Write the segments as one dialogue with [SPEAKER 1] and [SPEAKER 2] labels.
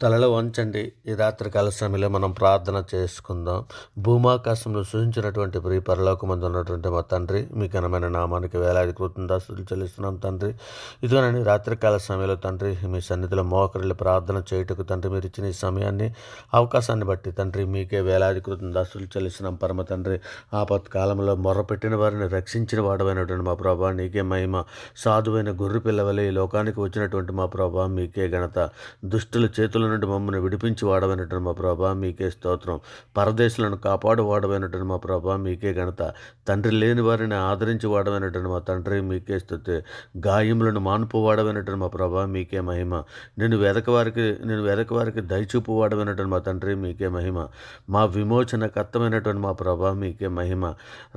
[SPEAKER 1] తలలో వంచండి. ఈ రాత్రికాల సమయంలో మనం ప్రార్థన చేసుకుందాం. భూమాకాశంలో సృజించినటువంటి ప్రియ పరలోకమందు ఉన్నటువంటి మా తండ్రి, మీ ఘనమైన నామానికి వేలాది కృతజ్ఞతాస్తుతులు చెల్లిస్తున్నాం తండ్రి. ఇదిగోనండి రాత్రికాల సమయంలో తండ్రి, మీ సన్నిధిలో మోకరిల్లి ప్రార్థన చేయుటకు తండ్రి మీరు ఇచ్చిన ఈ సమయాన్ని, అవకాశాన్ని బట్టి తండ్రి మీకే వేలాది కృతజ్ఞతాస్తుతులు చెల్లిస్తున్నాం పరమ తండ్రి. ఆపత్కాలంలో మొర్రపెట్టిన వారిని రక్షించిన వాడమైనటువంటి మా ప్రభా నీకే మహిమ. సాధువైన గొర్రె పిల్లవలే ఈ లోకానికి వచ్చినటువంటి మా ప్రభా మీకే ఘనత. దుష్టుల చేతుల నుండి మమ్మల్ని విడిపించి వాడమైనటువంటి మా ప్రభా మీకే స్తోత్రం. పరదేశులను కాపాడు వాడమైనటువంటి మా ప్రభా మీకే ఘనత. తండ్రి లేని వారిని ఆదరించి వాడమైనటువంటి మా తండ్రి మీకే స్తుతి. గాయములను మానుపు వాడమైనటువంటి మా ప్రభా మీకే మహిమ. నేను వెదకవారికి దయచూపు వాడమైనటువంటి మా తండ్రి మీకే మహిమ. మా విమోచన కర్తమైనటువంటి మా ప్రభా మీకే మహిమ.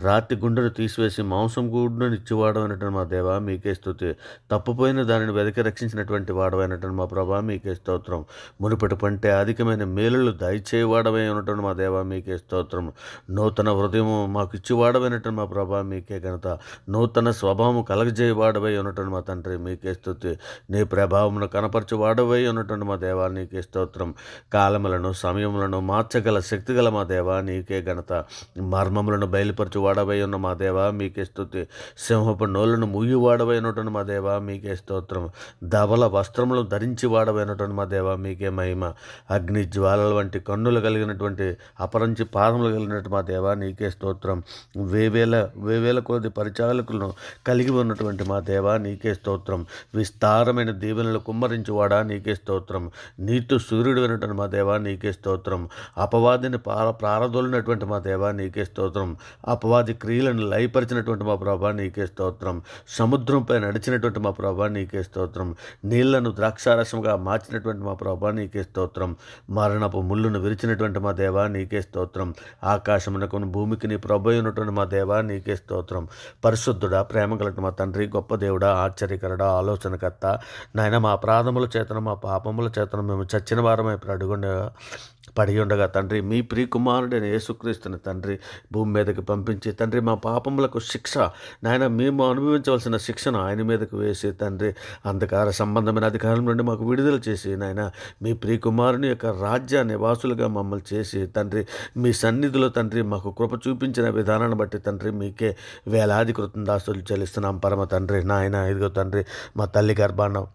[SPEAKER 1] రాతి గుండెను తీసివేసి మాంసం గుండెను ఇచ్చివాడమైనటువంటి మా దేవా మీకే స్తుతి. తప్పుపోయిన దానిని వెదకి రక్షించినటువంటి వాడమైనటువంటి మా ప్రభా మీకే స్తోత్రం. మునుపటి పంటే అధికమైన మేలులు దయచేయవాడవై ఉన్నటువంటి మా దేవా మీకే స్తోత్రం. నూతన హృదయము మాకు ఇచ్చివాడమైనటువంటి మా ప్రభా మీకే ఘనత. నూతన స్వభావము కలగజేయవాడవై ఉన్నటువంటి మా తండ్రి మీకే స్తుతి. నీ ప్రభావమును కనపరచువాడవై ఉన్నటువంటి మా దేవా నీకే స్తోత్రం. కాలములను సమయములను మార్చగల శక్తిగల మా దేవా నీకే ఘనత. మర్మములను బయలుపరచువాడవై ఉన్న మా దేవా మీకే స్తుతి. సింహపు నోళ్లను మూయివాడవై ఉన్నటువంటి మా దేవా మీకే స్తోత్రం. ధవల వస్త్రములు ధరించి వాడవైనటువంటి మా దేవా మీకే మహిమ. అగ్ని జ్వాలల వంటి కన్నులు కలిగినటువంటి అపరంచి పాదములు కలిగినటువంటి మా దేవా నీకే స్తోత్రం. వేవేల కొద్ది పరిచాలకులను కలిగి ఉన్నటువంటి మా దేవా నీకే స్తోత్రం. విస్తారమైన దీవెనలు కుమ్మరించువాడా నీకే స్తోత్రం. నీతు సూర్యుడు వినటువంటి మా దేవా నీకే స్తోత్రం. అపవాదిని ప్రారదోలినటువంటి మా దేవా నీకే స్తోత్రం. అపవాది క్రియలను లయపరిచినటువంటి మా ప్రభా నీకే స్తోత్రం. సముద్రంపై నడిచినటువంటి మా ప్రభా నీకే స్తోత్రం. నీళ్లను ద్రాక్షారసంగా మార్చినటువంటి మా ప్రభా నీకే స్తోత్రం. మరణపు ముళ్ళును విరిచినటువంటి మా దేవా నీకే స్తోత్రం. ఆకాశమునకు భూమికి నీ ప్రభు అయినటువంటి మా దేవా నీకే స్తోత్రం. పరిశుద్ధుడా, ప్రేమ కలిగిన మా తండ్రి, గొప్ప దేవుడా, ఆశ్చర్యకరుడా, ఆలోచనకర్త నాయన, మా అపరాధముల చేతను మా పాపముల చేతను మేము చచ్చిన వారమై పడి ఉండగా తండ్రి మీ ప్రియకుమారుడైన యేసుక్రీస్తుని తండ్రి భూమి మీదకి పంపించి తండ్రి మా పాపములకు శిక్ష నాయన మేము అనుభవించవలసిన శిక్షను ఆయన మీదకు వేసి తండ్రి అంధకార సంబంధమైన అధికారం నుండి మాకు విడుదల చేసి నాయన మీ ప్రియకుమారుని యొక్క రాజ్య నివాసులుగా మమ్మల్ని చేసి తండ్రి మీ సన్నిధిలో తండ్రి మాకు కృప చూపించిన విధానాన్ని బట్టి తండ్రి మీకే వేలాది కృతజ్ఞతాస్తుతులు చెల్లిస్తున్నాం పరమ తండ్రి. నాయన ఇదిగో తండ్రి మా తల్లి గర్భాన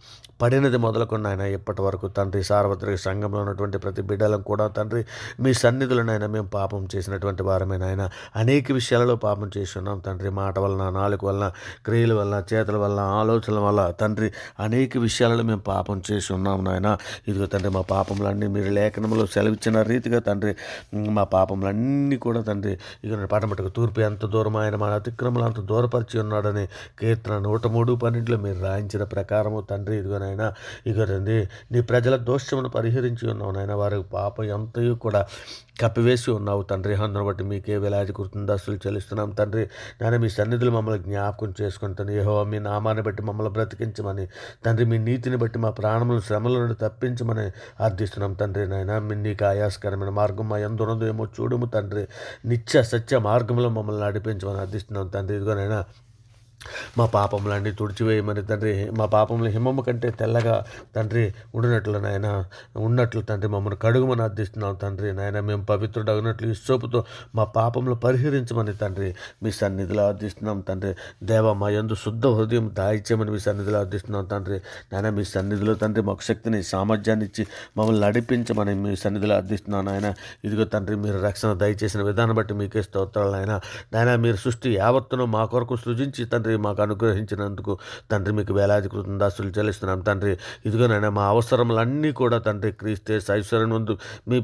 [SPEAKER 1] పడినది మొదలుకొని ఆయన ఇప్పటి వరకు తండ్రి సార్వత్రిక సంఘంలో ఉన్నటువంటి ప్రతి బిడ్డలను కూడా తండ్రి మీ సన్నిధిలో నాయన మేము పాపం చేసినటువంటి వారమే నాయన. అనేక విషయాలలో పాపం చేసి ఉన్నాం తండ్రి. మాట వలన, నాలుక వలన, క్రియల వలన, చేతుల వలన, ఆలోచనల వల్ల తండ్రి అనేక విషయాలలో మేము పాపం చేసి ఉన్నాం నాయన. ఇదిగో తండ్రి మా పాపములన్నీ మీరు లేఖనంలో సెలవిచ్చిన రీతిగా తండ్రి మా పాపములన్నీ కూడా తండ్రి ఇక పడమటకు తూర్పు ఎంత దూరం ఆయన మన అతిక్రమలు అంత దూరపరిచి ఉన్నాడని కీర్తన 103:12 మీరు రాయించిన ప్రకారము తండ్రి ఇదిగో నాయన ఇక రండి నీ ప్రజల దోషమును పరిహరించి ఉన్నావు నాయన. వారి పాపం ఎంతయో కూడా కప్పివేసి ఉన్నావు తండ్రి. అందును బట్టి మీకే వేలాది కృతజ్ఞతాస్తుతులు చెల్లిస్తున్నాం తండ్రి. నాయన మీ సన్నిధులు మమ్మల్ని జ్ఞాపకం చేసుకుని తండ్రి యెహోవా మీ నామాన్ని బట్టి మమ్మల్ని బ్రతికించమని తండ్రి మీ నీతిని బట్టి మా ప్రాణములను శ్రమల నుండి తప్పించమని అర్థిస్తున్నాం తండ్రి. నాయన నీకు ఆయాస్కరమైన మార్గం మా ఎందున్నదో ఏమో చూడము తండ్రి. నిత్య సత్య మార్గంలో మమ్మల్ని నడిపించమని అర్థిస్తున్నాం తండ్రి. ఇదిగోనైనా మా పాపములన్నీ తుడిచివేయమని తండ్రి, మా పాపములు హిమము కంటే తెల్లగా తండ్రి ఉన్నట్లు తండ్రి మమ్మల్ని కడుగుమని అర్థిస్తున్నాం తండ్రి. నాయన మేము పవిత్రుడగినట్లు ఇస్సోపుతో మా పాపములు పరిహరించమని తండ్రి మీ సన్నిధిలో అర్థిస్తున్నాం తండ్రి. దేవ మా యందు శుద్ధ హృదయం దాయిచ్యమని మీ సన్నిధిలో అర్థిస్తున్నాం తండ్రి. నాయన మీ సన్నిధిలో తండ్రి మాకు శక్తిని, సామర్థ్యాన్ని ఇచ్చి మమ్మల్ని నడిపించమని మీ సన్నిధిలో అర్థిస్తున్నాను నాయన. ఇదిగో తండ్రి మీరు రక్షణ దయచేసిన విధానం బట్టి మీకే స్తోత్రాలు నాయన. నాయన మీరు సృష్టి యావత్తును మా కొరకు సృజించి తండ్రి మాకు అనుగ్రహించినందుకు తండ్రి మీకు వేలాది కృతజ్ఞతాస్తుతులు చెల్లిస్తున్నాం తండ్రి. ఇదిగోనైనా మా అవసరములన్నీ కూడా తండ్రి క్రీస్తే ఐశ్వర్యం ముందు మీ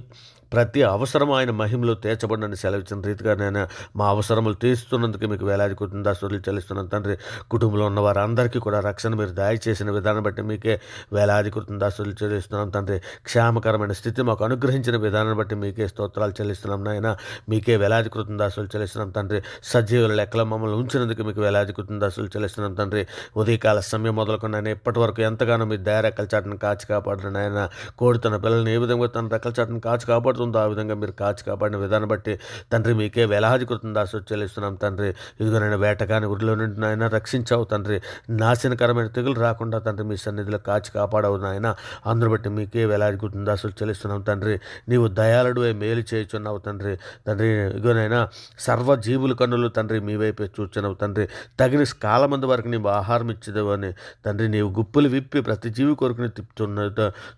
[SPEAKER 1] ప్రతి అవసరం ఆయన మహిమలో తీర్చబడినని సెలవిచ్చిన రీతిగా నేను మా అవసరములు తీరుస్తున్నందుకు మీకు వేలాది కృతజ్ఞతాస్తుతులు చెల్లిస్తున్నాను తండ్రి. కుటుంబంలో ఉన్న వారందరికీ కూడా రక్షణ మీరు దయచేసిన విధానం బట్టి మీకే వేలాది కృతజ్ఞతాస్తుతులు చెల్లిస్తున్నాం తండ్రి. క్షేమకరమైన స్థితి మాకు అనుగ్రహించిన విధానం బట్టి మీకే స్తోత్రాలు చెల్లిస్తున్నాం నాయన. మీకే వేలాది కృతజ్ఞతాస్తుతులు చెల్లిస్తున్నాం తండ్రి. సజీవుల లెక్కలో మమ్మల్ని ఉంచినందుకు మీకు వేలాది కృతజ్ఞతాస్తుతులు చెల్లిస్తున్నాం తండ్రి. ఉదయకాల సమయం మొదలుకొని నేను ఇప్పటి వరకు ఎంతగానో మీ దయ రెక్కల చాటును కాచి కాపాడుతున్నాను నాయన. కోడి తన పిల్లల్ని ఏ విధంగా తన రెక్కల చాటును కాచి కాపాడు కాపాడుతుందో ఆ విధంగా మీరు కాచి కాపాడిన విధానం బట్టి తండ్రి మీకే వేలాది కృతజ్ఞతాస్తుతులు చెల్లిస్తున్నాం తండ్రి. ఇదిగో నాయన వేటగాని ఊరిలో నుండి నాయన రక్షించావు తండ్రి. నాశనకరమైన తెగులు రాకుండా తండ్రి మీ సన్నిధిలో కాచి కాపాడవు నాయన. అందును బట్టి మీకే వేలాది కృతజ్ఞతాస్తుతులు చెల్లిస్తున్నాం తండ్రి. నీవు దయాళుడివై మేలు చేయుచున్నావు తండ్రి. తండ్రి ఇగోనైనా సర్వజీవుల కన్నులు తండ్రి మీ వైపే చూచున్నావు తండ్రి. తగిన కాలమందు వరకు నీవు ఆహారం ఇచ్చేదేవు అని తండ్రి నీవు గుప్పులు విప్పి ప్రతి జీవి కొరకుని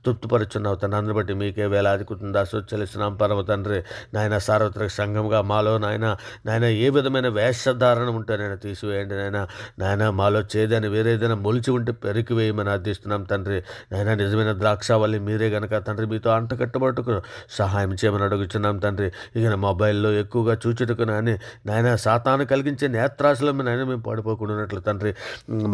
[SPEAKER 1] తృప్తిపరుచున్నావు తండ్రి. అందును బట్టి మీకే వేలాది కృతజ్ఞతాస్తుతులు చెల్లిస్తున్నాం పరమ తండ్రి. నాయన సార్వత్రిక సంఘంగా మాలో నాయన ఏ విధమైన వేషధారణ ఉంటే నేను తీసివేయండి నాయన మాలో చేదని వేరేదైనా మొలిచి ఉంటే పెరికి వేయమని అర్థిస్తున్నాం తండ్రి. నాయన నిజమైన ద్రాక్షావల్లి మీరే గనక తండ్రి మీతో అంటకట్టుబట్టుకు సహాయం చేయమని అడుగుతున్నాం తండ్రి. ఇక మొబైల్లో ఎక్కువగా చూచుటకు నాయన సాతాను కలిగించే నేత్రాశలో నాయన మేము పడిపోకుండా తండ్రి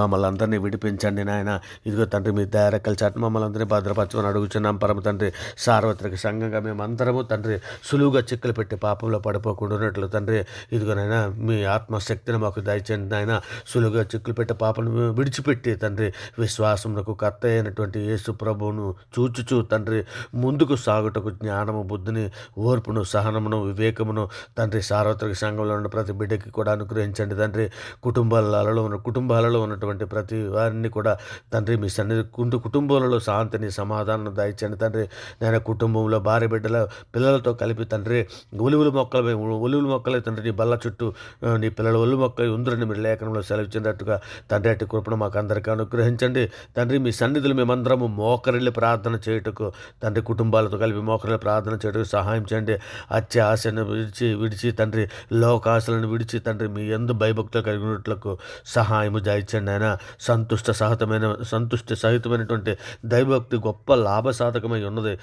[SPEAKER 1] మమ్మల్ని అందరినీ విడిపించండి నాయన. ఇదిగో తండ్రి మీ దయారెక్కల చాటు మమ్మల్ని అందరినీ భద్రపరచమని అడుగుతున్నాం పరమ తండ్రి. సార్వత్రిక సంఘంగా మేమందరము తండ్రి సులువుగా చిక్కులు పెట్టి పాపంలో పడిపోకుండా తండ్రి. ఇదిగోనైనా మీ ఆత్మశక్తిని మాకు దయచేయండి నాయన. సులువుగా చిక్కులు పెట్టి పాపను విడిచిపెట్టి తండ్రి విశ్వాసమునకు కర్త అయినటువంటి యేసు ప్రభువును చూచుచూ తండ్రి ముందుకు సాగుటకు జ్ఞానము బుద్ధిని ఓర్పును సహనమును వివేకమును తండ్రి సార్వత్రిక సంఘంలో ఉన్న ప్రతి బిడ్డకి కూడా అనుగ్రహించండి తండ్రి. కుటుంబాలలో ఉన్నటువంటి ప్రతి వారిని కూడా తండ్రి మీ సన్నిధి కుటుంబాలలో శాంతిని సమాధానం దయచండి తండ్రి. నేను కుటుంబంలో భార్య బిడ్డల పిల్లలతో కలిపి తండ్రి ఒలువుల మొక్కలే తండ్రి నీ బల్ల చుట్టూ నీ పిల్లల ఒళ్ళు మొక్కలు ఉందరని మీరు లేఖనంలో సెలవిచ్చినట్టుగా తండ్రి అట్టి కృపను మాకు అందరికీ అనుగ్రహించండి తండ్రి. మీ సన్నిధులు మేమందరము మోకరిల్లి ప్రార్థన చేయుటకు తండ్రి కుటుంబాలతో కలిపి మోకరిల్లి ప్రార్థన చేయుటకు సహాయం చేయండి. అత్య ఆశను విడిచి తండ్రి లోకాశలను విడిచి తండ్రి మీ యందు భయభక్తులు కలిగినట్లకు సహాయము దయచండి ఆయన. సంతుష్టి సహితమైనటువంటి దైవభక్తి గొప్ప లాభసాధకమై ఉన్నది.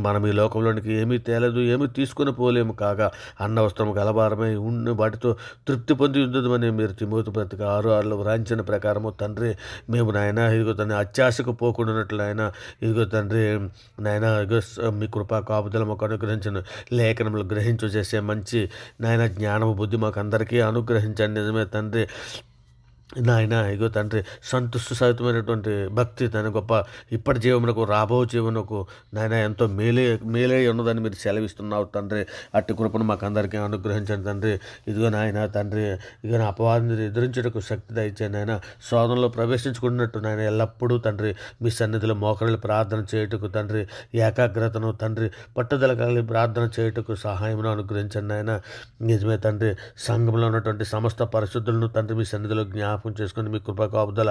[SPEAKER 1] మనం ఈ లోకంలోనికి ఏమీ తేలేదు, ఏమీ తీసుకుని పోలేము కాగా అన్న వస్త్రం గలభారమై ఉండి వాటితో తృప్తి పొంది ఉందని మీరు తిమోతి పత్రిక 6:6 వ్రాయించిన ప్రకారము తండ్రి మేము నాయన ఇదిగో తండ్రి అత్యాశకు పోకుండానట్లు నాయన ఇదిగో తండ్రి నాయన ఇగో మీ కృపా కాపుదల మాకు అనుగ్రహించిన లేఖనములు గ్రహించు చేసే మంచి నాయన జ్ఞానము బుద్ధి మాకు అందరికీ అనుగ్రహించండి. నిజమే తండ్రి నాయన ఇగో తండ్రి సంతుష్టి సహితమైనటువంటి భక్తి తన గొప్ప ఇప్పటి జీవమునకు రాబో జీవనకు నాయన ఎంతో మేలే ఉన్నదని మీరు సెలవిస్తున్నావు తండ్రి. అట్టి కృపను మాకు అందరికీ అనుగ్రహించండి తండ్రి. ఇదిగో నాయన తండ్రి ఇక అపవాదిని ఎదురించడానికి శక్తి దయచేయండి నాయన. శోధనలో ప్రవేశించుకున్నట్టు నాయన ఎల్లప్పుడూ తండ్రి మీ సన్నిధిలో మోకరిల్లి ప్రార్థన చేయుటకు తండ్రి ఏకాగ్రతను తండ్రి పట్టుదల కలిగి ప్రార్థన చేయుటకు సహాయమును అనుగ్రహించండి నాయన. నిజమే తండ్రి సంఘంలో ఉన్నటువంటి సమస్త పరిశుద్ధులను తండ్రి మీ సన్నిధిలో జ్ఞాపకం చేసుకుని మీ కృపా కాపుదల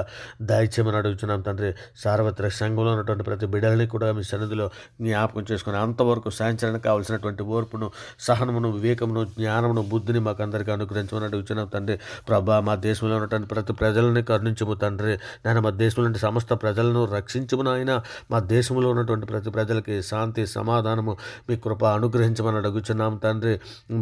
[SPEAKER 1] దయచేయమని అడుగుతున్నాం తండ్రి. సార్వత్రిక సంఘంలో ఉన్నటువంటి ప్రతి బిడ్డలని కూడా మీ సన్నిధిలో జ్ఞాపకం చేసుకుని అంతవరకు సాయంత్రానికి కావాల్సినటువంటి ఓర్పును సహనమును వివేకమును జ్ఞానమును బుద్ధిని మాకు అందరికీ అనుగ్రహించమని అడుగుతున్నాం తండ్రి. ప్రభా మా దేశంలో ఉన్నటువంటి ప్రతి ప్రజలని కరుణించము తండ్రి. నేను మా దేశంలో నుండి సమస్త ప్రజలను రక్షించము నాయన. మా దేశంలో ఉన్నటువంటి ప్రతి ప్రజలకి శాంతి సమాధానము మీ కృప అనుగ్రహించమని అడుగుతున్నాం తండ్రి.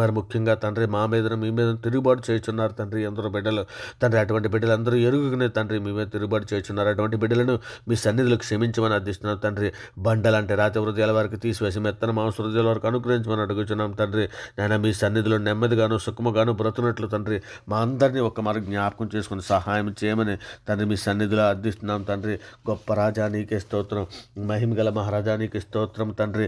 [SPEAKER 1] మరి ముఖ్యంగా తండ్రి మా మీద మీ మీద తిరుగుబాటు చేస్తున్నారు తండ్రి ఎందరో బిడ్డలు తండ్రి. అటువంటి బిడ్డలందరూ ఎరుగుకునే తండ్రి మీ మీద తిరుగుబాటు చేస్తున్నారు. అటువంటి బిడ్డలను మీ సన్నిధిలో క్షమించమని అర్థిస్తున్నాం తండ్రి. బండలంటే రాతి హృదయాల వరకు తీసివేసి మెత్తన మాంస హృదయాల వరకు అనుగ్రహించమని అడుగుతున్నాం తండ్రి. నేను మీ సన్నిధిలో నెమ్మదిగాను సుఖముగాను బ్రతునట్లు తండ్రి మా అందరినీ ఒక్క మరి జ్ఞాపకం చేసుకుని సహాయం చేయమని తండ్రి మీ సన్నిధిలో అర్థిస్తున్నాం తండ్రి. గొప్ప రాజా నీకే స్తోత్రం, మహిమగల మహారాజా నీకే స్తోత్రం తండ్రి.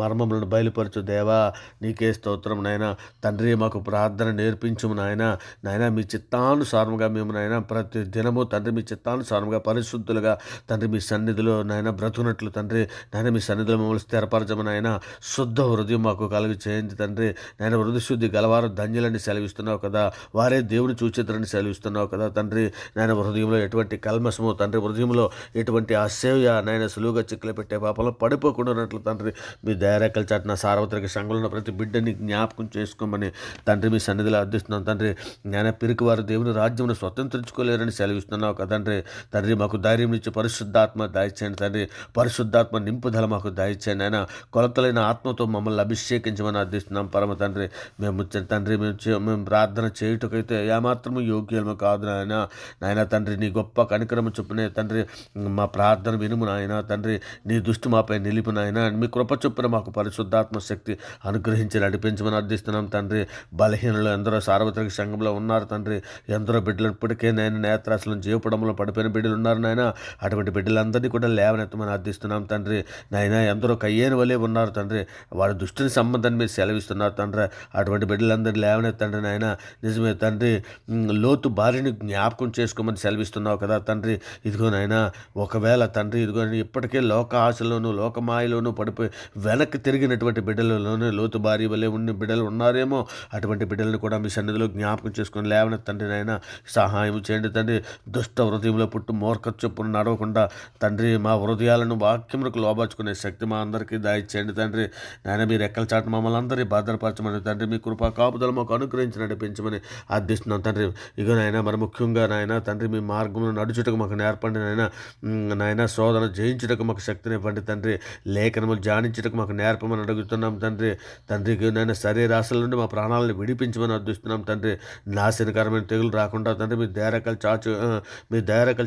[SPEAKER 1] మర్మములను బయలుపరచు దేవా నీకే స్తోత్రం నాయన. తండ్రి మాకు ప్రార్థన నేర్పించుము నాయన. మీ చిత్తానుసారముగా మేము నాయన ప్రతి దినము తండ్రి మీ చిత్తానుసారముగా పరిశుద్ధులుగా తండ్రి మీ సన్నిధిలో నాయన బ్రతుకున్నట్లు తండ్రి మీ సన్నిధిలో మమ్మల్ని స్థిరపరచము నాయన. శుద్ధ హృదయం మాకు కలిగి చేయండి తండ్రి. హృదయ శుద్ధి గలవారు ధన్యులని సెలవిస్తున్నావు కదా, వారే దేవుని చూచిద్దరని సెలవిస్తున్నావు కదా తండ్రి. హృదయంలో ఎటువంటి కల్మసము తండ్రి, హృదయంలో ఎటువంటి అసేవ్య సులువుగా చిక్కులు పెట్టే పాపంలో పడిపోకుండా ఉన్నట్లు తండ్రి మీ దయారేఖల చాటున సార్వత్రిక సంఘంలో ప్రతి బిడ్డని జ్ఞాపకం చేసుకోమని తండ్రి మీ సన్నిధిలో అర్థిస్తున్నాం తండ్రి. పిరికి వారు దేవుని రాజ్యమును స్వతంత్రించుకోలేరని సెలవిస్తున్నావు కదండ్రి. తండ్రి మాకు ధైర్యం ఇచ్చి పరిశుద్ధాత్మ దయచేయండి తండ్రి. పరిశుద్ధాత్మ నింపుదల మాకు దయచేయండి ఆయన. కొలతలైన ఆత్మతో మమ్మల్ని అభిషేకించమని అర్థిస్తున్నాం పరమ తండ్రి. మేము ప్రార్థన చేయుటకైతే ఏమాత్రము యోగ్యము కాదు నాయన తండ్రి. నీ గొప్ప కనికరము చొప్పునే తండ్రి మా ప్రార్థన వినుము నాయన తండ్రి. నీ దృష్టి మాపై నిలిపు నాయన. మీ కృప చొప్పున మాకు పరిశుద్ధాత్మ శక్తి అనుగ్రహించి నడిపించమని అర్థిస్తున్నాం తండ్రి. బలహీనలు ఎందరో సార్వత్రిక సంఘంలో ఉన్నారు తండ్రి. ఎందరో బిడ్డలను ఇప్పటికే నేను నేత్రాశలను జీవపడంలో పడిపోయిన బిడ్డలు ఉన్నారు నాయన. అటువంటి బిడ్డలందరినీ కూడా లేవనెత్తమని అర్థిస్తున్నాం తండ్రి. నాయన ఎందరో కయ్యేని వలె ఉన్నారు తండ్రి. వారి దుష్టుని సంబంధాన్ని మీరు సెలవిస్తున్నారు తండ్రి. అటువంటి బిడ్డలందరినీ లేవనెత్తండి నాయన. నిజమే తండ్రి. లోతు భార్యని జ్ఞాపకం చేసుకోమని సెలవిస్తున్నావు కదా తండ్రి. ఇదిగో నాయన, ఒకవేళ తండ్రి ఇదిగో ఇప్పటికే లోక ఆశలోను లోకమాయలోను పడిపోయి వెనక్కి తిరిగినటువంటి బిడ్డలలోనే లోతు భార్య వలె ఉన్న బిడ్డలు ఉన్నారేమో. అటువంటి బిడ్డలను కూడా మీ సన్నిధిలో జ్ఞాపకం చేసుకొని లేవనెత్తండి నాయన. సహాయం చేయండి తండ్రి. దుష్ట హృదయంలో పుట్టు మూర్ఖ చొప్పున నడవకుండా తండ్రి మా హృదయాలను వాక్యములకు లోబర్చుకునే శక్తి మా అందరికీ దయచేయండి తండ్రి. నాయన మీరు ఎక్కల చాటు మమ్మల్ని అందరినీ భద్రపరచమని తండ్రి. మీ కృపా కాపుదలు మాకు అనుగ్రహించి నడిపించమని అర్థిస్తున్నాం తండ్రి. ఇగో నాయన, మరి ముఖ్యంగా నాయన తండ్రి మీ మార్గంలో నడుచుటకు మాకు నేర్పండి నాయన. నాయన శోధన జయించుటకు మాకు శక్తిని ఇవ్వండి తండ్రి. లేఖనములు ధ్యానించుటకు మాకు నేర్పమని అడుగుతున్నాం తండ్రి. తండ్రికి నాయన శరీరాశల నుండి మా ప్రాణాలను విడిపించమని అర్థిస్తున్నాం తండ్రి. నాశనకరమైన తెగులు రాకుండా తండ్రి మీ దయారకల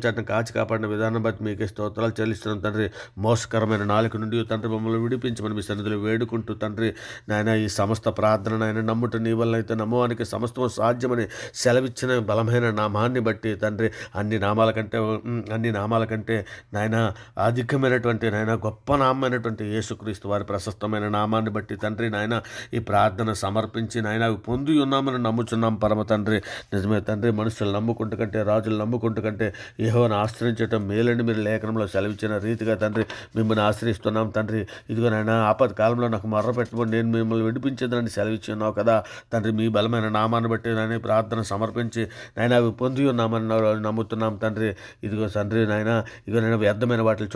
[SPEAKER 1] చాటును కాచి కాపాడిన విధానం బట్టి మీకే స్తోత్రాలు చెల్లిస్తున్నాం తండ్రి. మోసకరమైన నాలుక నుండి తండ్రి మమ్మల్ని విడిపించమని మీ సన్నిధిలో వేడుకుంటూ తండ్రి నాయన ఈ సమస్త ప్రార్థన నాయన నమ్ముట నీ వల్ల అయితే నమ్మవానికి సమస్తము సాధ్యమని సెలవిచ్చిన బలమైన నామాన్ని బట్టి తండ్రి అన్ని నామాల కంటే నాయన అధికమైనటువంటి నాయన గొప్ప నామైనటువంటి యేసుక్రీస్తు వారి ప్రశస్తమైన నామాన్ని బట్టి తండ్రి నాయన ఈ ప్రార్థన సమర్పించి నాయన అవి పొంది ఉన్నామని నమ్ముచున్నాం పరమ తండ్రి. నిజమే తండ్రి, మనుషులు నమ్ముకుంటు కంటే రాజులు నమ్ముకుంటు కంటే యెహోవాను ఆశ్రయించడం మేలని మీరు లేఖనంలో సెలవిచ్చిన రీతిగా తండ్రి మిమ్మల్ని ఆశ్రయిస్తున్నాం తండ్రి. ఇదిగో నాయన ఆపద కాలంలో నాకు మర్ర పెట్టబడి నేను మిమ్మల్ని విడిపించేదని సెలవిచ్చి ఉన్నావు కదా తండ్రి. మీ బలమైన నామాన్ని బట్టి నాయన ప్రార్థన సమర్పించి నాయన అవి పొంది ఉన్నామని నమ్ముతున్నాం తండ్రి. ఇదిగో తండ్రి నాయన, ఇదిగో నేను వ్యర్థమైన వాటిని